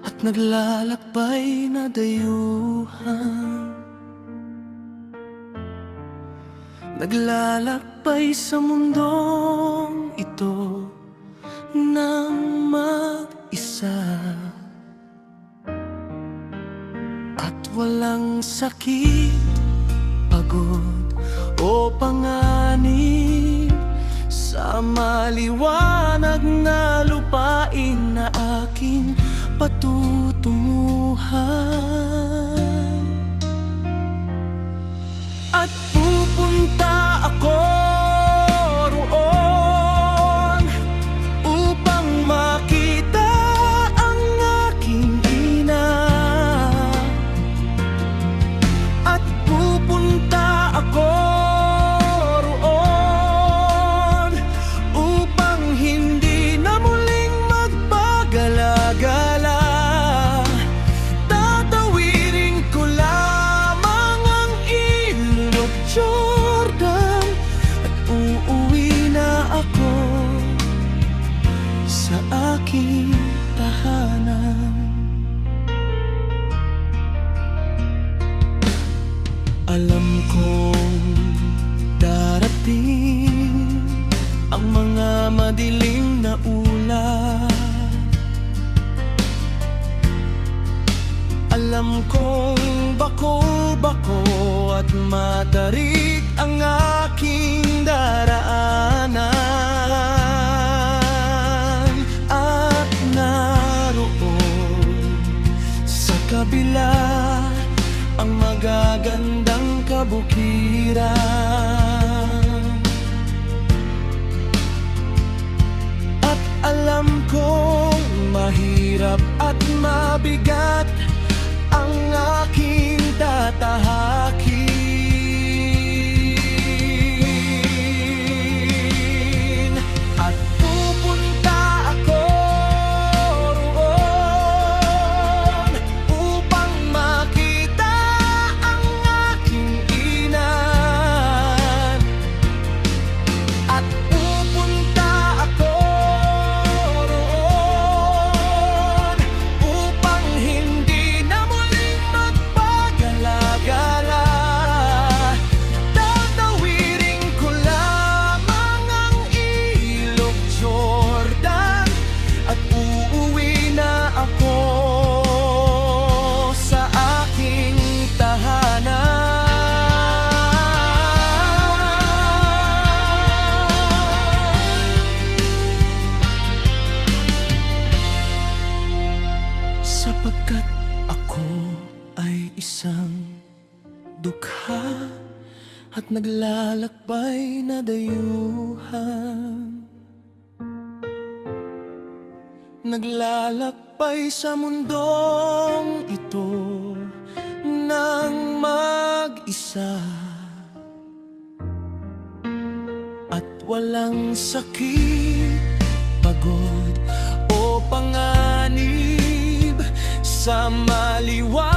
at naglalakbay na dayuhan. Naglalakbay sa mundong ito nang mag-isa, at walang sakit, pagod o panganib sa maliwanag na lupain na aking patutunguhan. At pupunta ako roon upang makita ang aking ina. At pupunta ako roon upang hindi na muling magpagala-gala. Tatawirin ko lamang ang ilog Jordan at uuwi na ako sa aking tahanan. Alam kong darating ang mga madilim na ulan. Alam kong bako-bako at matarik ang aking daraanan. At naroon sa kabila ang magagandang kabukiran. At alam kong mahirap at mabigat ang aking tatahakin. At pupunta ako roon upang makita ang aking ina. At pupunta ako roon upang hindi na muling magpagala-gala. Tatawirin ko lamang ang ilog Jordan at uuwi na ako sa aking tahanan. Sapagkat ako ay isang dukha at naglalakbay na dayuhan. Naglalakbay sa mundong ito nang mag-isa, at walang sakit, pagod o panganib sa maliwanag